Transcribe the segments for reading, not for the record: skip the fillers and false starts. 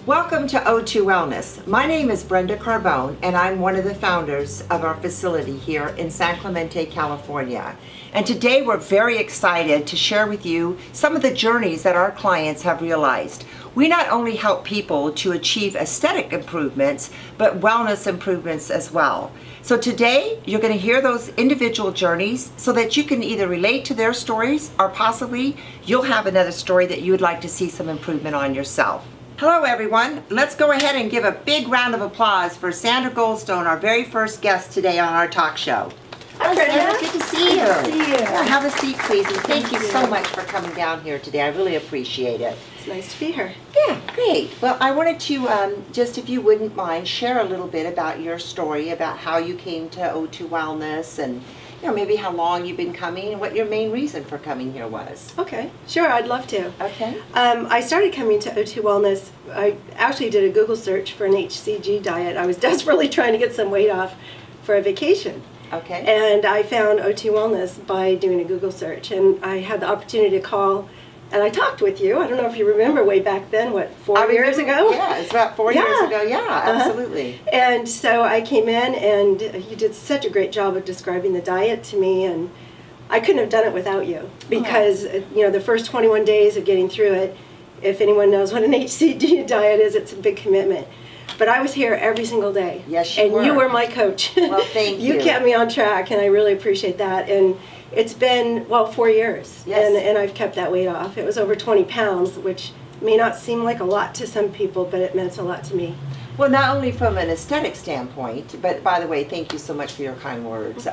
Welcome to O2 Wellness. My name is Brenda Carbone, and I'm one of the founders of our facility here in San Clemente, California. And today we're very excited to share with you some of the journeys that our clients have realized. We not only help people to achieve aesthetic improvements, but wellness improvements as well. So today you're going to hear those individual journeys so that you can either relate to their stories or possibly you'll have another story that you would like to see some improvement on yourself. Hello everyone. Let's go ahead and give a big round of applause for Sandra Goldstone, our very first guest today on our talk show. Hi, Brenda. Sandra, good to see you. Good to see you. Yeah, have a seat, please, and thank you so you. much for coming down here today. I really appreciate it. It's nice to be here. Yeah, great. Well, I wanted to just, if you wouldn't mind, share a little bit about your story, about how you came to O2 Wellness, and maybe how long you've been coming and what your main reason for coming here was. Okay, sure, I'd love to. Okay. I started coming to O2 Wellness. I actually did a Google search for an HCG diet. I was desperately trying to get some weight off for a vacation. Okay. And I found O2 Wellness by doing a Google search. And I had the opportunity to call, and I talked with you. I don't know if you remember way back then, what, 4 years ago? Yeah, it's about 4 years ago. Yeah, absolutely. And so I came in, and you did such a great job of describing the diet to me, and I couldn't have done it without you because, the first 21 days of getting through it, if anyone knows what an HCG diet is, it's a big commitment. But I was here every single day. Yes, you were. And you were my coach. Well, thank you. You kept me on track, and I really appreciate that. And it's been, 4 years, Yes. and I've kept that weight off. It was over 20 pounds, which may not seem like a lot to some people, but it meant a lot to me. Well, not only from an aesthetic standpoint, but by the way, thank you so much for your kind words.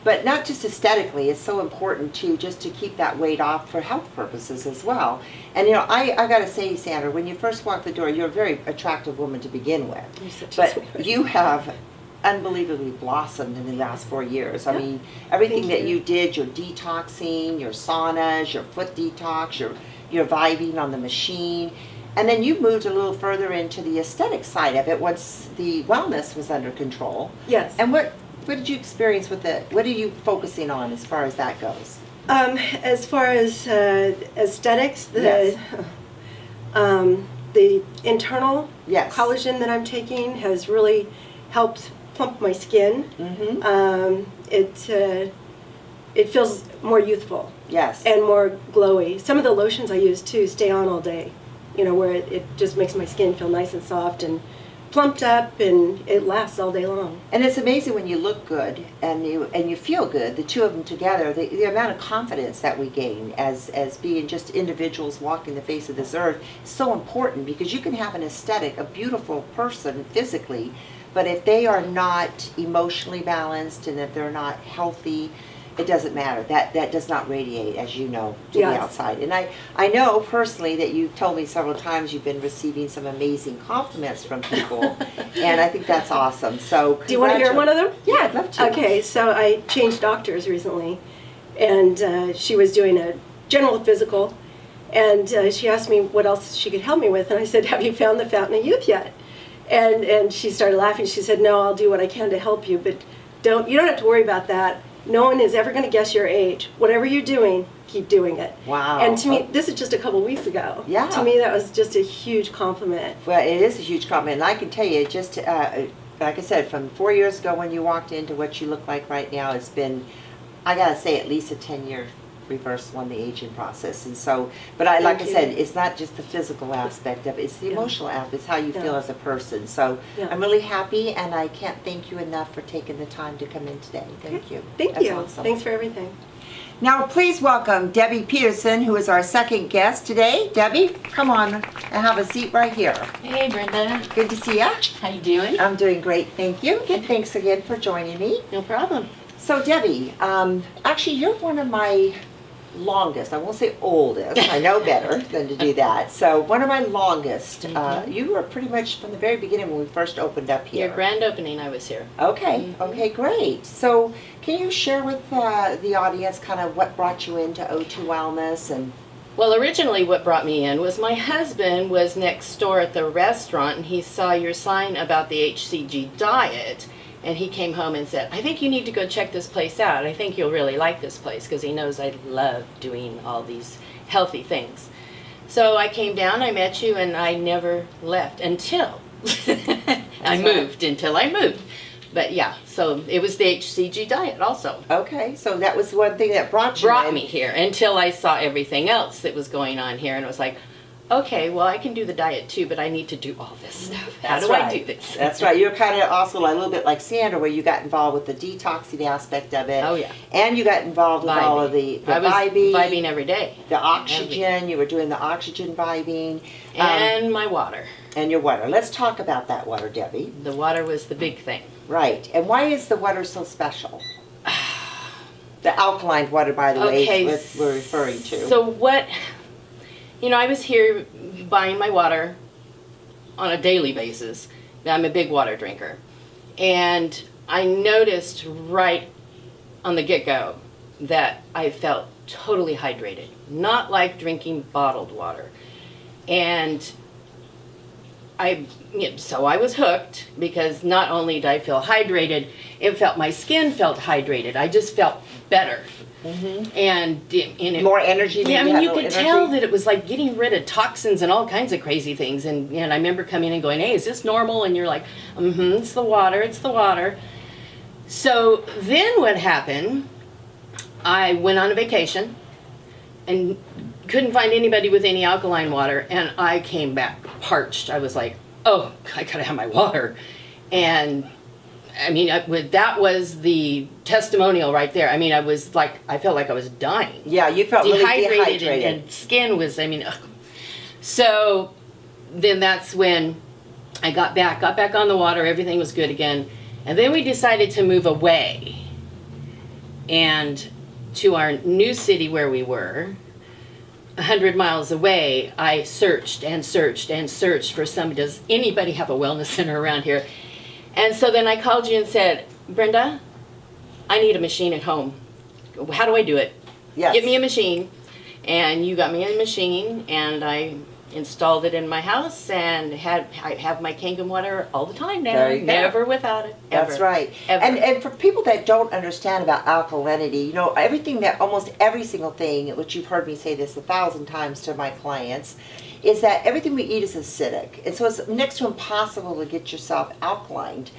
But not just aesthetically, it's so important to keep that weight off for health purposes as well. And I got to say, Sandra, when you first walked the door, you're a very attractive woman to begin with. You're such a But sweetheart. you have unbelievably blossomed in the last 4 years. I Yeah. mean, everything Thank that you. you did, your detoxing, your saunas, your foot detox, your vibing on the machine. And then you moved a little further into the aesthetic side of it once the wellness was under control. Yes. And what did you experience with it? What are you focusing on as far as that goes? As far as aesthetics, Yes. the internal Yes. collagen that I'm taking has really helped plump my skin. Mm-hmm. It feels more youthful Yes. and more glowy. Some of the lotions I use too stay on all day, where it just makes my skin feel nice and soft and plumped up, and it lasts all day long. And it's amazing when you look good and you feel good, the two of them together, the amount of confidence that we gain as being just individuals walking the face of this earth is so important, because you can have an aesthetic, a beautiful person physically, but if they are not emotionally balanced and if they're not healthy, it doesn't matter. That does not radiate, as you know, to Yes. the outside. And I know personally that you've told me several times you've been receiving some amazing compliments from people, and I think that's awesome. So Do you want to hear one of them? Yeah, I'd love to. Okay, so I changed doctors recently, and she was doing a general physical, and she asked me what else she could help me with, and I said, "Have you found the Fountain of Youth yet?" And she started laughing. She said, "No, I'll do what I can to help you, but you don't have to worry about that. No one is ever going to guess your age. Whatever you're doing, keep doing it." Wow. And to me, this is just a couple weeks ago. Yeah. To me, that was just a huge compliment. Well, it is a huge compliment, and I can tell you, just like I said, from 4 years ago when you walked into what you look like right now, it's been, I gotta say, at least a 10-year reversal on the aging process. And so, but like I Thank said, you. it's not just the physical aspect of it, it's the Yeah. emotional aspect, it's how you feel Yeah. as a person. So Yeah. I'm really happy, and I can't thank you enough for taking the time to come in today. Thank you. Thank That's you. awesome. Thanks for everything. Now, please welcome Debbie Peterson, who is our second guest today. Debbie, come on and have a seat right here. Hey Brenda, Good to see you. how you doing? I'm doing great, thank you. And thanks again for joining me. No problem. So Debbie, actually you're one of my longest, I won't say oldest, I know better than to do that. So one of my longest, you were pretty much from the very beginning when we first opened up here. Your grand opening, I was here. Okay, okay, great. So can you share with the audience kind of what brought you into O2 Wellness? And Well, originally what brought me in was my husband was next door at the restaurant, and he saw your sign about the HCG diet, and he came home and said, "I think you need to go check this place out. I think you'll really like this place," because he knows I love doing all these healthy things. So I came down, I met you, and I never left until I moved, until I moved. But yeah, so it was the HCG diet also. Okay, so that was one thing that brought you Brought in. me here until I saw everything else that was going on here, and it was like, okay, well, I can do the diet too, but I need to do all this stuff. How That's do right. I do this? That's right. You're kind of also a little bit like Sandra, where you got involved with the detoxing aspect of it. Oh, yeah. And you got involved with all of the I was vibing, vibing every day. the oxygen. You were doing the oxygen vibing. And my water. And your water. Let's talk about that water, Debbie. The water was the big thing. Right. And why is the water so special? The alkaline water, by the way, Okay, is what we're referring to. So what, I was here buying my water on a daily basis. I'm a big water drinker. And I noticed right on the get-go that I felt totally hydrated. Not like drinking bottled water. And so I was hooked, because not only did I feel hydrated, my skin felt hydrated. I just felt better. And More energy. yeah, maybe I mean, you had could more tell energy? that it was like getting rid of toxins and all kinds of crazy things. And I remember coming in and going, hey, is this normal? And you're like, it's the water, it's the water. So then what happened, I went on a vacation and couldn't find anybody with any alkaline water, and I came back parched. I was like, oh, I gotta have my water. And I mean, that was the testimonial right there. I mean, I felt like I was dying. Yeah, you felt really dehydrated. And skin was, ugh. So then that's when I got back on the water, everything was good again. And then we decided to move away and to our new city where we were, 100 miles away. I searched and searched and searched for somebody. Does anybody have a wellness center around here? And so then I called you and said, Brenda, I need a machine at home. How do I do it? Yes. Get me a machine. And you got me a machine, and I installed it in my house, and I have my Kangen water all the time now. There you go. Never without it. Ever. That's right. Ever. And for people that don't understand about alkalinity, everything that, almost every single thing, which you've heard me say this 1,000 times to my clients, is that everything we eat is acidic. And so it's next to impossible to get yourself alkalined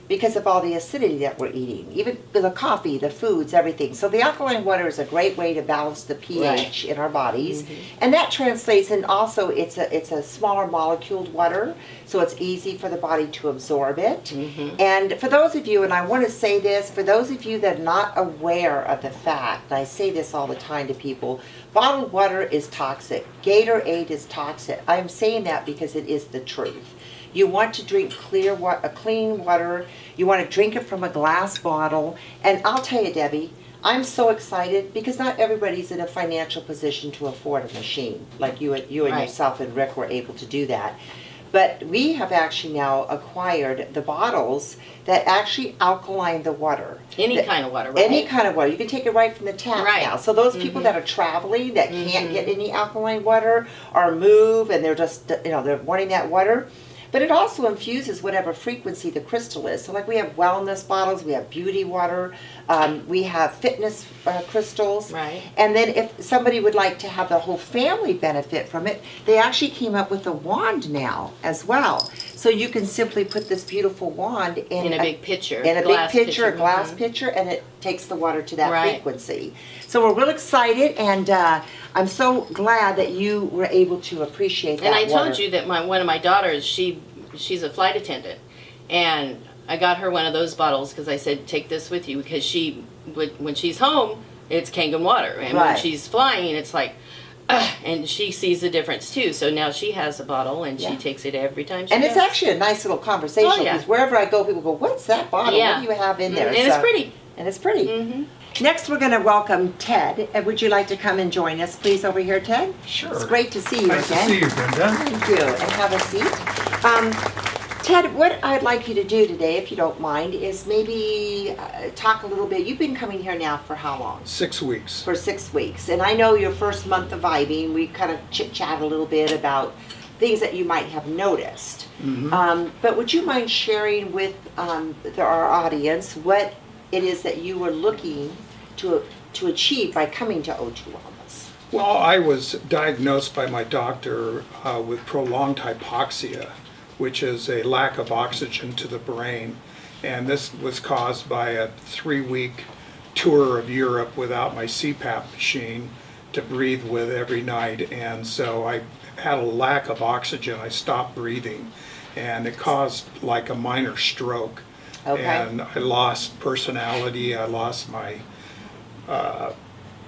because of all the acidity that we're eating, even the coffee, the foods, everything. So the alkaline water is a great way to balance the pH in our bodies. And that translates in also, it's a smaller moleculed water, so it's easy for the body to absorb it. And for those of you, and I want to say this, for those of you that are not aware of the fact, and I say this all the time to people, bottled water is toxic. Gatorade is toxic. I'm saying that because it is the truth. You want to drink clean water. You want to drink it from a glass bottle. And I'll tell you, Debbie, I'm so excited because not everybody's in a financial position to afford a machine like you and Right. yourself and Rick were able to do that. But we have actually now acquired the bottles that actually alkaline the water. Any kind of water, right? Any kind of water. You can take it right from the tap Right. now. So those people that are traveling that can't get any alkaline water or move and they're just, they're wanting that water. But it also infuses whatever frequency the crystal is. So like we have wellness bottles, we have beauty water, we have fitness crystals. Right. And then if somebody would like to have the whole family benefit from it, they actually came up with a wand now as well. So you can simply put this beautiful wand In a big pitcher. in a big glass pitcher, a glass Mhm. pitcher, and it takes the water to that Right. frequency. So we're real excited, and I'm so glad that you were able to appreciate that And I water. told you that one of my daughters, she's a flight attendant, and I got her one of those bottles because I said, take this with you, because when she's home, it's Kangen water, and when Right. she's flying, it's like, and she sees the difference too. So now she has a bottle, and Yeah. she takes it every time she And goes. it's actually a nice little conversation Oh, yeah. because wherever I go, people go, "What's that bottle? Yeah. What do you have in there?" And it's pretty. And it's pretty. Mhm. Next, we're going to welcome Ted. And would you like to come and join us, please, over here, Ted? Sure. It's great to see you Nice again. to see you, Brenda. Thank you, and have a seat. Ted, what I'd like you to do today, if you don't mind, is maybe talk a little bit. You've been coming here now for how long? 6 weeks. For 6 weeks. And I know your first month of vibing, we kind of chit-chat a little bit about things that you might have noticed. But would you mind sharing with our audience what it is that you were looking to achieve by coming to O2 Wellness? Well, I was diagnosed by my doctor with prolonged hypoxia, which is a lack of oxygen to the brain. And this was caused by a 3-week tour of Europe without my CPAP machine to breathe with every night. And so I had a lack of oxygen. I stopped breathing, and it caused like a minor stroke. Okay. And I lost personality. I lost my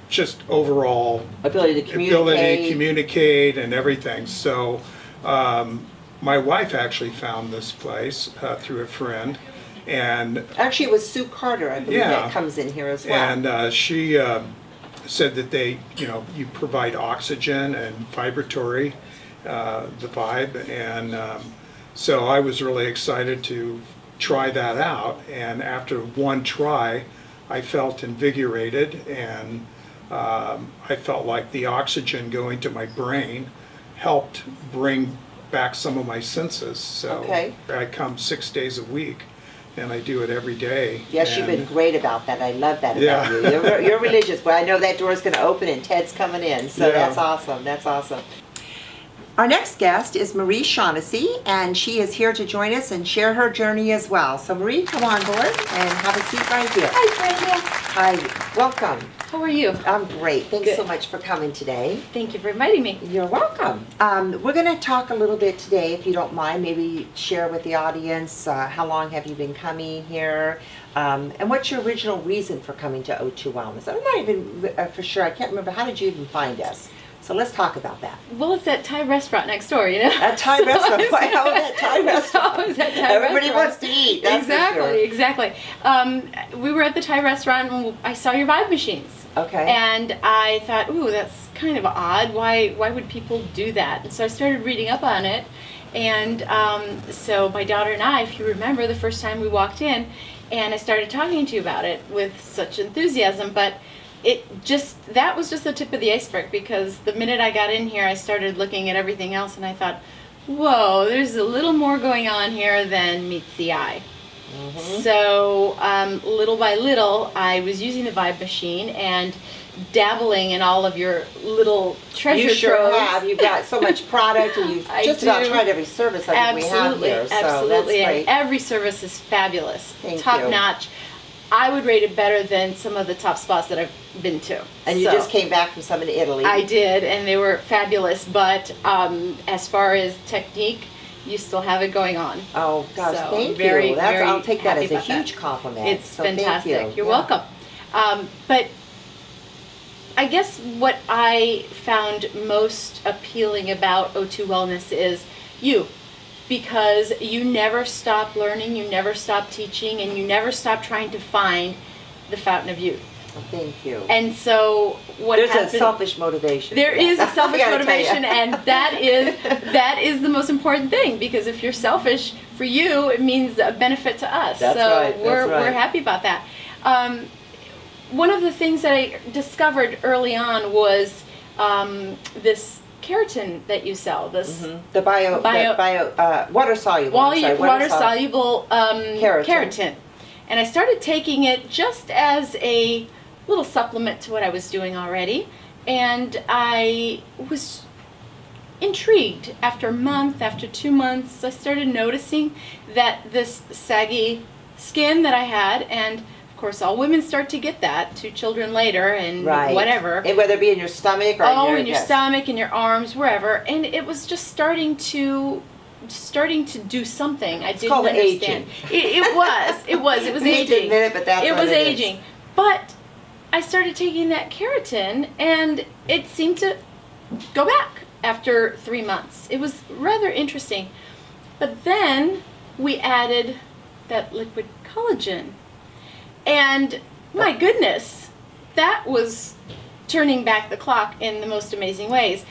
just overall Ability to ability to communicate and everything. So my wife actually found this place through a friend, and Actually, it was Sue Carter, I believe, Yeah. that comes in here as well. and she said that you provide oxygen and vibratory, the Vibe, and so I was really excited to try that out. And after one try, I felt invigorated, and I felt like the oxygen going to my brain helped bring back some of my senses. So Okay. I come 6 days a week, and I do it every day. Yes, you've been And- great about that. I love that about Yeah. you. You're religious, but I know that door's going to open and Ted's coming in. So Yeah. that's awesome. That's awesome. Our next guest is Marie Shaughnessy, and she is here to join us and share her journey as well. So Marie, come on board and have a seat right here. Hi, Brenda. Hi, welcome. How are you? I'm great. Thanks Good. so much for coming today. Thank you for inviting me. You're welcome. We're going to talk a little bit today, if you don't mind, maybe share with the audience how long have you been coming here, and what's your original reason for coming to O2 Wellness? I'm not even for sure. I can't remember. How did you even find us? So let's talk about that. Well, it's that Thai restaurant next door, you know? That Thai restaurant. Why, oh, that Thai restaurant. It's that Thai Everybody restaurant. wants to eat. That's exactly, for exactly. We were at the Thai restaurant and I saw your Vibe machines. sure. Okay. And I thought, ooh, that's kind of odd. Why would people do that? And so I started reading up on it. And so my daughter and I, if you remember, the first time we walked in, and I started talking to you about it with such enthusiasm, but that was just the tip of the iceberg, because the minute I got in here, I started looking at everything else, and I thought, whoa, there's a little more going on here than meets the eye. So little by little, I was using the Vibe machine and dabbling in all of your little treasure You sure troves. have. You've got so much product, and you've I just about do. tried every service I think we have Absolutely, here. So absolutely. that's And great. every service is fabulous, Thank top you. notch. I would rate it better than some of the top spots that I've been to. And you So, just came back from some in Italy. I did, and they were fabulous. But as far as technique, you still have it going on. Oh gosh, So, thank very, you. I'll very take that happy as a about that. huge compliment. It's So thank fantastic. you. You're Yeah. welcome. But I guess what I found most appealing about O2 Wellness is you. Because you never stop learning, you never stop teaching, and you never stop trying to find the fountain of youth. Well, thank you. And so what There's happened, a selfish motivation. there is a selfish I gotta tell ya. motivation, and that is the most important thing, because if you're selfish for you, it means a benefit to us. That's so right, that's we're right. happy about that. One of the things that I discovered early on was this keratin that you sell. This The water soluble. water soluble Keratin. keratin. And I started taking it just as a little supplement to what I was doing already. And I was intrigued. After a month, after 2 months, I started noticing that this saggy skin that I had, and of course all women start to get that 2 children later and Right. whatever. And whether it be in your stomach or In your yes. stomach, in your arms, wherever, and it was just starting to do something. I didn't called understand. It was You hate to aging. admit it, but that's It what was it is. aging. But I started taking that keratin, and it seemed to go back after 3 months. It was rather interesting. But then we added that liquid collagen. And my goodness, that was turning back the clock in the most amazing ways.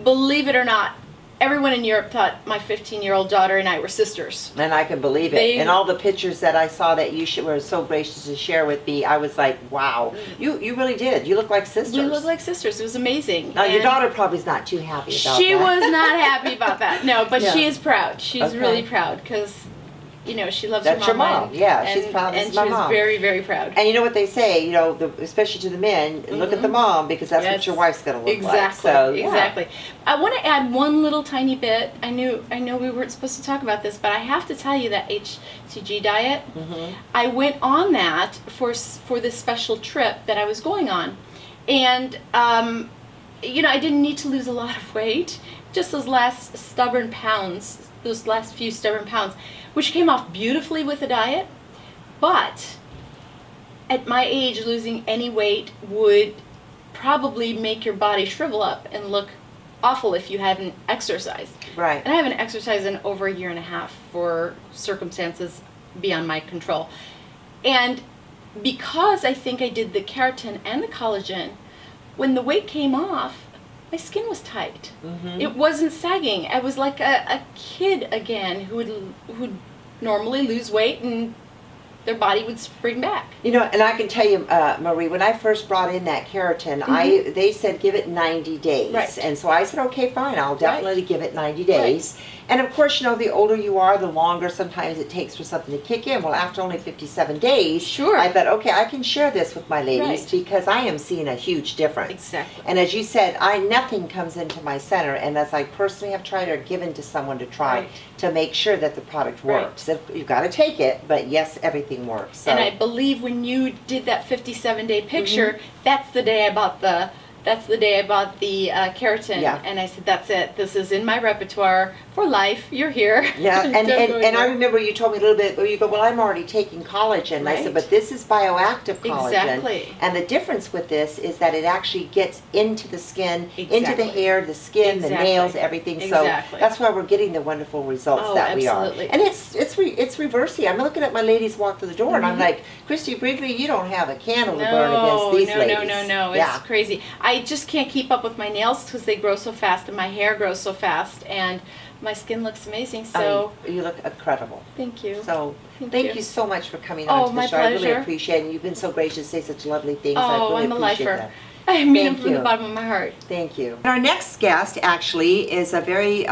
Believe it or not, everyone in Europe thought my 15-year-old daughter and I were sisters. And I can believe it. They- And all the pictures that I saw that you were so gracious to share with me, I was like, wow. You really did. You look like sisters. We looked like sisters. It was amazing. Now, your And daughter probably's not too happy about she that. was not happy about that. No, but Yeah. she is proud. She's Okay. really proud, because you know, she loves That's her your mama. mom. Yeah, and, she's proud. This And is she my was mom. very, very proud. And you know what they say, you know, especially to the men, look at the mom because that's what Yes. your wife's going to look Exactly. like. So, yeah. Exactly. I want to add one little tiny bit. I know we weren't supposed to talk about this, but I have to tell you that HCG diet. Mm-hmm. I went on that for this special trip that I was going on, and you know, I didn't need to lose a lot of weight. Just those last few stubborn pounds, which came off beautifully with the diet, but at my age, losing any weight would probably make your body shrivel up and look awful if you hadn't exercised. Right. And I haven't exercised in over a year and a half for circumstances beyond my control. And because I think I did the keratin and the collagen, when the weight came off, my skin was tight. Mm-hmm. It wasn't sagging. I was like a kid again who'd normally lose weight and their body would spring back. You know, and I can tell you, Marie, when I first brought in that keratin, they said give it 90 days. Right. And so I said, okay, fine, I'll definitely give it 90 days. And of course, you know, the older you are, the longer sometimes it takes for something to kick in. Well, after only 57 days, Sure. I thought, okay, I can share this with my ladies Right. because I am seeing a huge difference. Exactly. And as you said, nothing comes into my center, and as I personally have tried or given to someone to try Right. to make sure that the product Right. works. You've got to take it, but yes, everything works. So. And I believe when you did that 57-day picture, that's the day I bought the keratin. Yeah. And I said, that's it. This is in my repertoire for life. You're here. Yeah, and, Don't go and I anywhere. remember you told me a little bit, where you go, well, I'm already taking collagen. And I said, Right. but this is bioactive collagen. Exactly. And the difference with this is that it actually gets into the skin, into Exactly. the hair, the skin, the Exactly. nails, everything. Exactly. So that's why we're getting the wonderful results Oh, that we are. absolutely. And it's reversing. I'm looking at my ladies walk through the door, and I'm like, Christy Brinkley, you don't have a candle to burn against these ladies. No. It's Yeah. crazy. I just can't keep up with my nails because they grow so fast and my hair grows so fast and my skin looks amazing. So You look incredible. thank you. So Thank thank you. you so much for coming Oh, on to the my show. I really pleasure. appreciate it. And you've been so gracious to say such lovely things. I Oh, really I'm a appreciate lifer. that. I mean it Thank from you. the bottom of my heart. Thank you. Our next guest actually is a very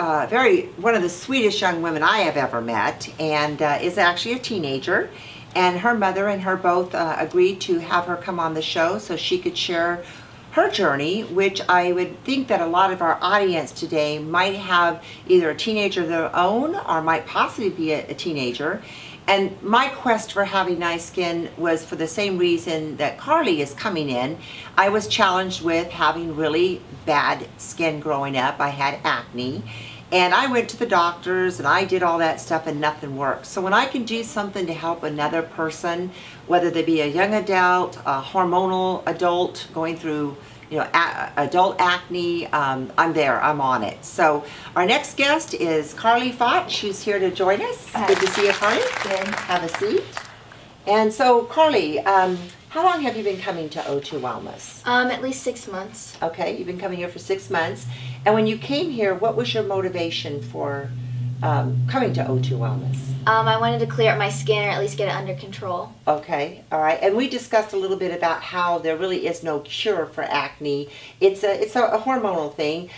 one of the sweetest young women I have ever met, and is actually a teenager. And her mother and her both agreed to have her come on the show so she could share her journey, which I would think that a lot of our audience today might have either a teenager of their own or might possibly be a teenager. And my quest for having nice skin was for the same reason that Carly is coming in. I was challenged with having really bad skin growing up. I had acne. And I went to the doctors and I did all that stuff and nothing worked. So when I can do something to help another person, whether they be a young adult, a hormonal adult going through, you know, adult acne, I'm there, I'm on it. So our next guest is Carly Fott. She's here to join us. Good to see you, Carly. Good. Have a seat. And so Carly, how long have you been coming to O2 Wellness? At least 6 months. Okay, you've been coming here for 6 months. And when you came here, what was your motivation for coming to O2 Wellness? I wanted to clear up my skin or at least get it under control. Okay, all right. And we discussed a little bit about how there really is no cure for acne. It's a hormonal thing.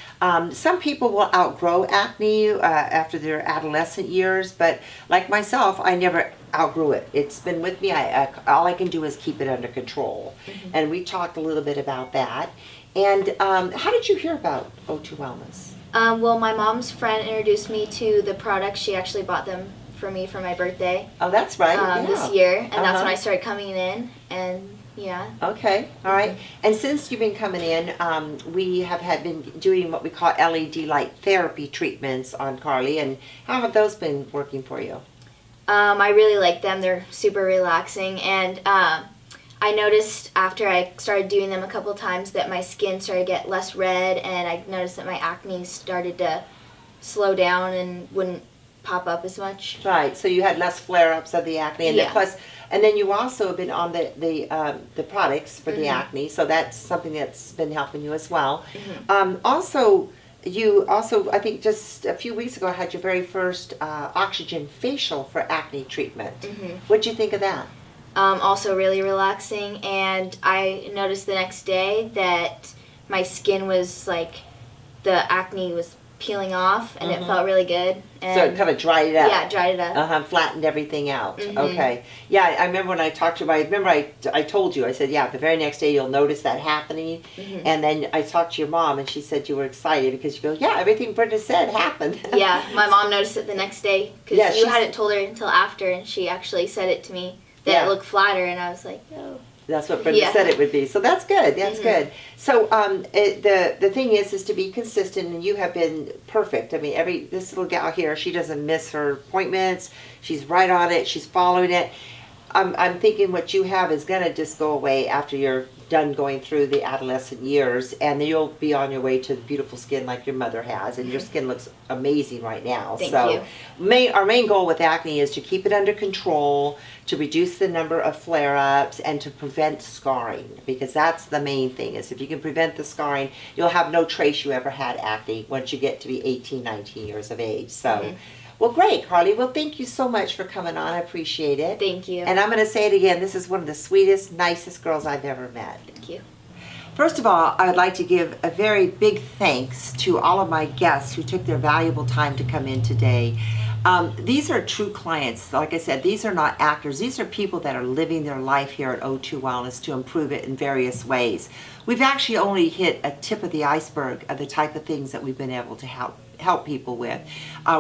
Some people will outgrow acne after their adolescent years, but like myself, I never outgrew it. It's been with me. All I can do is keep it under control. And we talked a little bit about that. And how did you hear about O2 Wellness? Well, my mom's friend introduced me to the products. She actually bought them for me for my birthday Oh, that's right. Yeah. this year, and that's when Uh-huh. I started coming in. And yeah, Okay, all right. And since you've been coming in, we have been doing what we call LED light therapy treatments on Carly. And how have those been working for you? I really like them. They're super relaxing, and I noticed after I started doing them a couple times that my skin started to get less red, and I noticed that my acne started to slow down and wouldn't pop up as much. Right. So you had less flare-ups of the acne, and Yeah. and then you also have been on the products for the acne. So that's something that's been helping you as well. You also, I think just a few weeks ago, had your very first oxygen facial for acne treatment. What'd you think of that? Also really relaxing, and I noticed the next day that my skin was like, the acne was peeling off, and it felt really good. And So it kind of dried it up. yeah, dried it up. Flattened everything out. Mhm. Okay. Yeah, I remember when I talked to you. I remember I told you. I said, yeah, the very next day you'll notice that happening. And then I talked to your mom, and she said you were excited because you go, yeah, everything Brenda said happened. Yeah, my mom noticed it the next day because Yeah, you she's- hadn't told her until after, and she actually said it to me that Yeah. it looked flatter, and I was like, oh. That's what Brenda Yeah. said it would be. So that's good. That's Mhm. good. So the thing is to be consistent, and you have been perfect. I mean, this little gal here, she doesn't miss her appointments. She's right on it. She's following it. I'm thinking what you have is gonna just go away after you're done going through the adolescent years, and then you'll be on your way to the beautiful skin like your mother has, and your skin looks amazing right now. Thank so you. our main goal with acne is to keep it under control, to reduce the number of flare-ups, and to prevent scarring, because that's the main thing. Is if you can prevent the scarring, you'll have no trace you ever had acne once you get to be 18, 19 years of age. So. Well, great, Carly. Well, thank you so much for coming on. I appreciate it. Thank you. And I'm going to say it again. This is one of the sweetest, nicest girls I've ever met. Thank you. First of all, I would like to give a very big thanks to all of my guests who took their valuable time to come in today. These are true clients. Like I said, these are not actors. These are people that are living their life here at O2 Wellness to improve it in various ways. We've actually only hit a tip of the iceberg of the type of things that we've been able to help people with.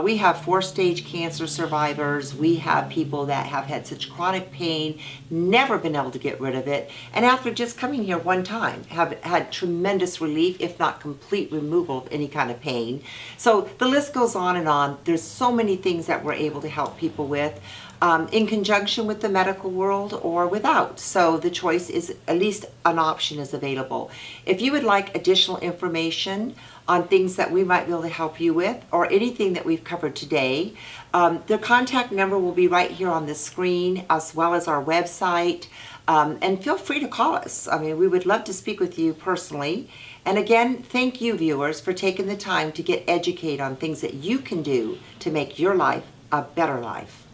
We have 4-stage cancer survivors. We have people that have had such chronic pain, never been able to get rid of it, and after just coming here one time have had tremendous relief, if not complete removal of any kind of pain. So the list goes on and on. There's so many things that we're able to help people with in conjunction with the medical world or without. So the choice is, at least an option is available. If you would like additional information on things that we might be able to help you with, or anything that we've covered today, the contact number will be right here on the screen, as well as our website. And feel free to call us. I mean, we would love to speak with you personally. And again, thank you, viewers, for taking the time to get educated on things that you can do to make your life a better life.